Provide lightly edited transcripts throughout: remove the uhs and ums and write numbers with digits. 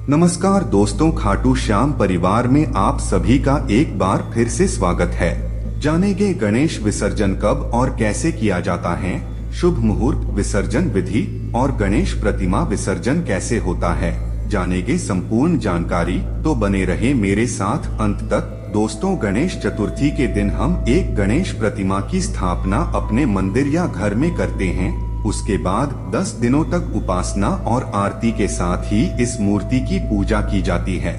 नमस्कार दोस्तों, खाटू श्याम परिवार में आप सभी का एक बार फिर से स्वागत है। जानेंगे गणेश विसर्जन कब और कैसे किया जाता है, शुभ मुहूर्त, विसर्जन विधि और गणेश प्रतिमा विसर्जन कैसे होता है। जानेंगे संपूर्ण जानकारी, तो बने रहे मेरे साथ अंत तक। दोस्तों, गणेश चतुर्थी के दिन हम एक गणेश प्रतिमा की स्थापना अपने मंदिर या घर में करते हैं। उसके बाद 10 दिनों तक उपासना और आरती के साथ ही इस मूर्ति की पूजा की जाती है।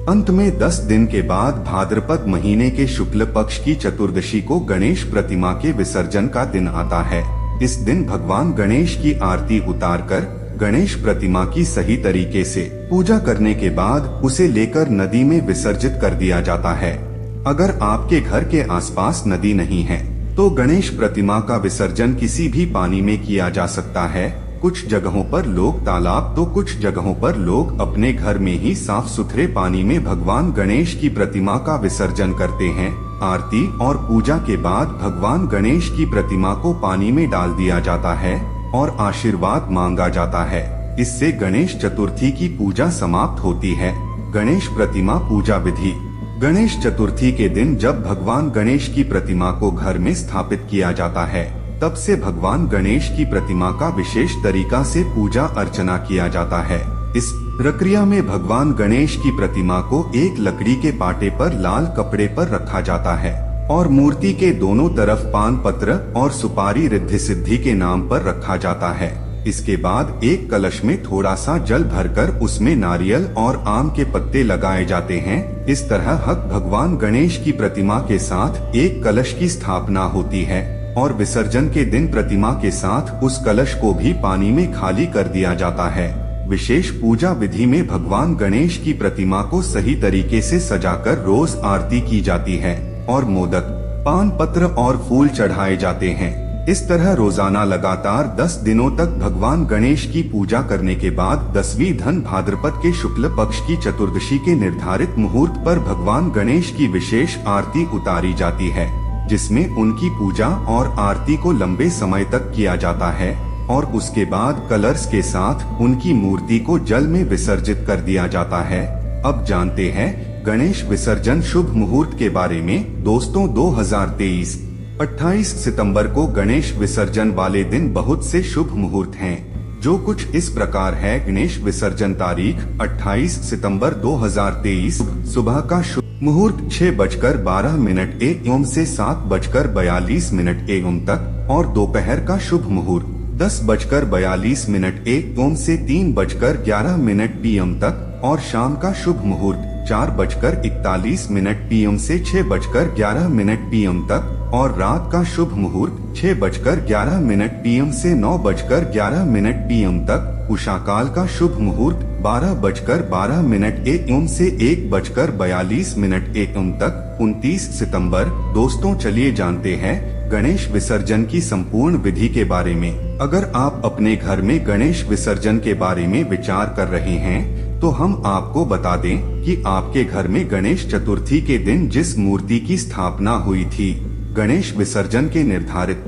अंत में 10 दिन के बाद भाद्रपद महीने के शुक्ल पक्ष की चतुर्दशी को गणेश प्रतिमा के विसर्जन का दिन आता है। इस दिन भगवान गणेश की आरती उतारकर गणेश प्रतिमा की सही तरीके से पूजा करने के बाद उसे लेकर नदी में विसर्जित कर दिया जाता है। अगर आपके घर के आसपास नदी नहीं है तो गणेश प्रतिमा का विसर्जन किसी भी पानी में किया जा सकता है। कुछ जगहों पर लोग तालाब तो कुछ जगहों पर लोग अपने घर में ही साफ सुथरे पानी में भगवान गणेश की प्रतिमा का विसर्जन करते हैं। आरती और पूजा के बाद भगवान गणेश की प्रतिमा को पानी में डाल दिया जाता है और आशीर्वाद मांगा जाता है। इससे गणेश चतुर्थी की पूजा समाप्त होती है। गणेश प्रतिमा पूजा विधि। गणेश चतुर्थी के दिन जब भगवान गणेश की प्रतिमा को घर में स्थापित किया जाता है, तब से भगवान गणेश की प्रतिमा का विशेष तरीका से पूजा अर्चना किया जाता है। इस प्रक्रिया में भगवान गणेश की प्रतिमा को एक लकड़ी के पाटे पर लाल कपड़े पर रखा जाता है और मूर्ति के दोनों तरफ पान पत्र और सुपारी रिद्धि सिद्धि के नाम पर रखा जाता है। इसके बाद एक कलश में थोड़ा सा जल भरकर उसमें नारियल और आम के पत्ते लगाए जाते हैं। इस तरह भगवान गणेश की प्रतिमा के साथ एक कलश की स्थापना होती है और विसर्जन के दिन प्रतिमा के साथ उस कलश को भी पानी में खाली कर दिया जाता है। विशेष पूजा विधि में भगवान गणेश की प्रतिमा को सही तरीके से सजाकर रोज आरती की जाती है और मोदक, पान पत्र और फूल चढ़ाए जाते हैं। इस तरह रोजाना लगातार 10 दिनों तक भगवान गणेश की पूजा करने के बाद 10वीं धन भाद्रपद के शुक्ल पक्ष की चतुर्दशी के निर्धारित मुहूर्त पर भगवान गणेश की विशेष आरती उतारी जाती है, जिसमें उनकी पूजा और आरती को लंबे समय तक किया जाता है और उसके बाद कलर्स के साथ उनकी मूर्ति को जल में विसर्जित कर दिया जाता है। अब जानते हैं गणेश विसर्जन शुभ मुहूर्त के बारे में। दोस्तों, 2023 28 सितंबर को गणेश विसर्जन वाले दिन बहुत से शुभ मुहूर्त हैं, जो कुछ इस प्रकार है। गणेश विसर्जन तारीख 28 सितंबर 2023 सुबह का शुभ मुहूर्त 6:12 AM से 7:42 AM तक और दोपहर का शुभ मुहूर्त 10:42 AM से 3:11 PM तक और शाम का शुभ मुहूर्त 4:41 PM से 6:11 PM तक और रात का शुभ मुहूर्त 6:11 PM से 9:11 PM तक। उषा काल का शुभ मुहूर्त 12:12 AM से 1:42 AM तक। 29 सितंबर। दोस्तों, चलिए जानते हैं गणेश विसर्जन की संपूर्ण विधि के बारे में। अगर आप अपने घर में गणेश विसर्जन के बारे में विचार कर रहे हैं, तो हम आपको बता दें कि आपके घर में गणेश चतुर्थी के दिन जिस मूर्ति की स्थापना हुई थी, गणेश विसर्जन के निर्धारित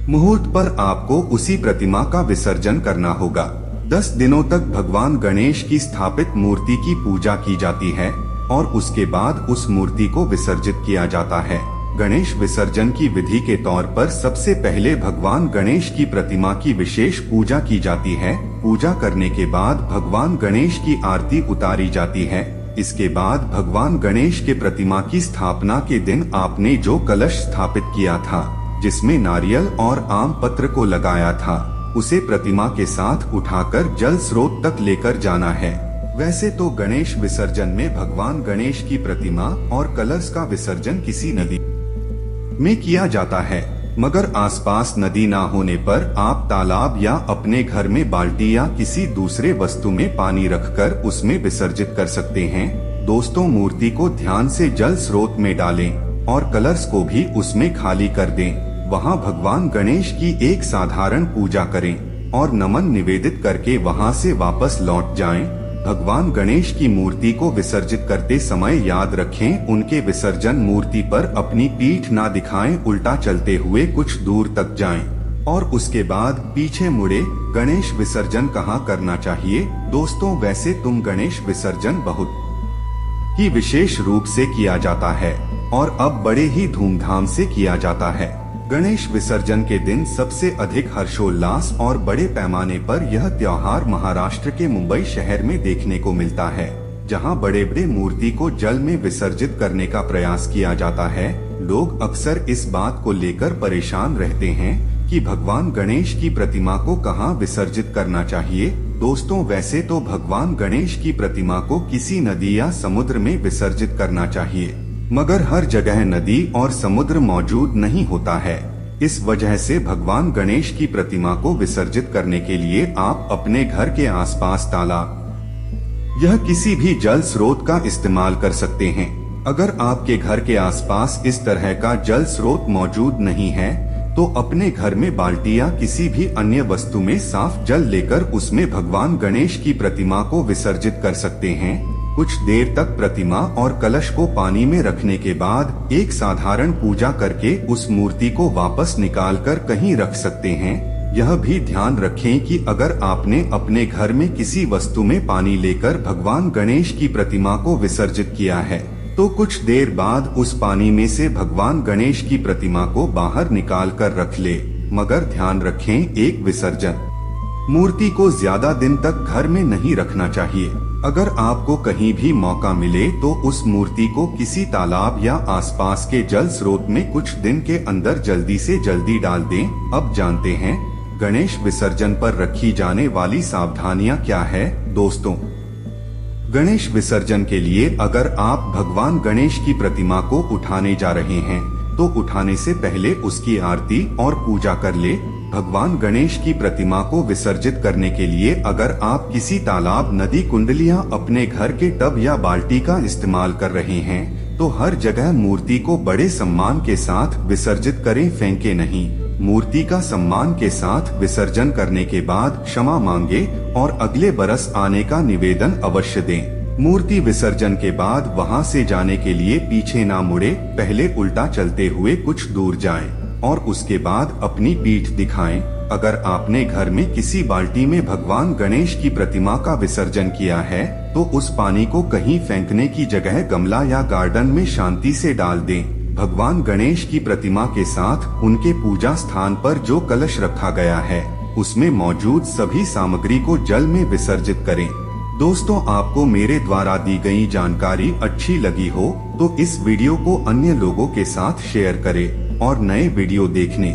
मुहूर्त पर आपको उसी प्रतिमा का विसर्जन करना होगा। 10 दिनों तक भगवान गणेश की स्थापित मूर्ति की पूजा की जाती है और उसके बाद उस मूर्ति को विसर्जित किया जाता है। गणेश विसर्जन की विधि के तौर पर सबसे पहले भगवान गणेश की प्रतिमा की विशेष पूजा की जाती है। पूजा करने के बाद भगवान गणेश की आरती उतारी जाती है। इसके बाद भगवान गणेश के प्रतिमा की स्थापना के दिन आपने जो कलश स्थापित किया था, जिसमें नारियल और आम पत्र को लगाया था, उसे प्रतिमा के साथ उठाकर जल स्रोत तक लेकर जाना है। वैसे तो गणेश विसर्जन में भगवान गणेश की प्रतिमा और कलश का विसर्जन किसी नदी में किया जाता है, मगर आसपास नदी ना होने पर आप तालाब या अपने घर में बाल्टी या किसी दूसरे वस्तु में पानी रखकर उसमें विसर्जित कर सकते हैं। दोस्तों, मूर्ति को ध्यान से जल स्रोत में डालें और कलश को भी उसमें खाली कर दें। वहां भगवान गणेश की एक साधारण पूजा करें और नमन निवेदित करके वहां से वापस लौट जाएं। भगवान गणेश की मूर्ति को विसर्जित करते समय याद रखें, उनके विसर्जन मूर्ति पर अपनी पीठ ना दिखाएं, उल्टा चलते हुए कुछ दूर तक जाएं। और उसके बाद पीछे मुड़े गणेश विसर्जन कहाँ करना चाहिए। दोस्तों, वैसे तुम गणेश विसर्जन बहुत ही विशेष रूप से किया जाता है और अब बड़े ही धूमधाम से किया जाता है। गणेश विसर्जन के दिन सबसे अधिक हर्षोल्लास और बड़े पैमाने पर यह त्योहार महाराष्ट्र के मुंबई शहर में देखने को मिलता है, जहां बड़े बड़े मूर्ति को जल में विसर्जित करने का प्रयास किया जाता है। लोग अक्सर इस बात को लेकर परेशान रहते हैं कि भगवान गणेश की प्रतिमा को कहां विसर्जित करना चाहिए। दोस्तों, वैसे तो भगवान गणेश की प्रतिमा को किसी नदी या समुद्र में विसर्जित करना चाहिए, मगर हर जगह नदी और समुद्र मौजूद नहीं होता है। इस वजह से भगवान गणेश की प्रतिमा को विसर्जित करने के लिए आप अपने घर के आसपास तालाब यह किसी भी जल स्रोत का इस्तेमाल कर सकते हैं। अगर आपके घर के आसपास इस तरह का जल स्रोत मौजूद नहीं है तो अपने घर में बाल्टी या किसी भी अन्य वस्तु में साफ जल लेकर उसमें भगवान गणेश की प्रतिमा को विसर्जित कर सकते हैं। कुछ देर तक प्रतिमा और कलश को पानी में रखने के बाद एक साधारण पूजा करके उस मूर्ति को वापस निकालकर कहीं रख सकते हैं। यह भी ध्यान रखें कि अगर आपने अपने घर में किसी वस्तु में पानी लेकर भगवान गणेश की प्रतिमा को विसर्जित किया है तो कुछ देर बाद उस पानी में से भगवान गणेश की प्रतिमा को बाहर निकाल कर रख ले। मगर ध्यान रखें, एक विसर्जन मूर्ति को ज्यादा दिन तक घर में नहीं रखना चाहिए। अगर आपको कहीं भी मौका मिले तो उस मूर्ति को किसी तालाब या आसपास के जल स्रोत में कुछ दिन के अंदर जल्दी से जल्दी डाल दें। अब जानते हैं गणेश विसर्जन पर रखी जाने वाली सावधानियां क्या है। दोस्तों, गणेश विसर्जन के लिए अगर आप भगवान गणेश की प्रतिमा को उठाने जा रहे हैं तो उठाने से पहले उसकी आरती और पूजा कर ले। भगवान गणेश की प्रतिमा को विसर्जित करने के लिए अगर आप किसी तालाब, नदी, कुंडली या अपने घर के टब या बाल्टी का इस्तेमाल कर रहे हैं तो हर जगह मूर्ति को बड़े सम्मान के साथ विसर्जित करें, फेंके नहीं। मूर्ति का सम्मान के साथ विसर्जन करने के बाद क्षमा मांगे और अगले बरस आने का निवेदन अवश्य दें। मूर्ति विसर्जन के बाद वहां से जाने के लिए पीछे ना मुड़े, पहले उल्टा चलते हुए कुछ दूर जाएं और उसके बाद अपनी पीठ दिखाएं। अगर आपने घर में किसी बाल्टी में भगवान गणेश की प्रतिमा का विसर्जन किया है तो उस पानी को कहीं फेंकने की जगह गमला या गार्डन में शांति से डाल दें। भगवान गणेश की प्रतिमा के साथ उनके पूजा स्थान पर जो कलश रखा गया है उसमें मौजूद सभी सामग्री को जल में विसर्जित करें। दोस्तों, आपको मेरे द्वारा दी गई जानकारी अच्छी लगी हो तो इस वीडियो को अन्य लोगों के साथ शेयर करें और नए वीडियो देखने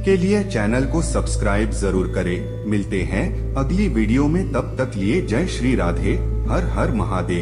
के लिए चैनल को सब्सक्राइब जरूर करें। मिलते हैं अगली वीडियो में, तब तक लिए जय श्री राधे, हर हर महादेव।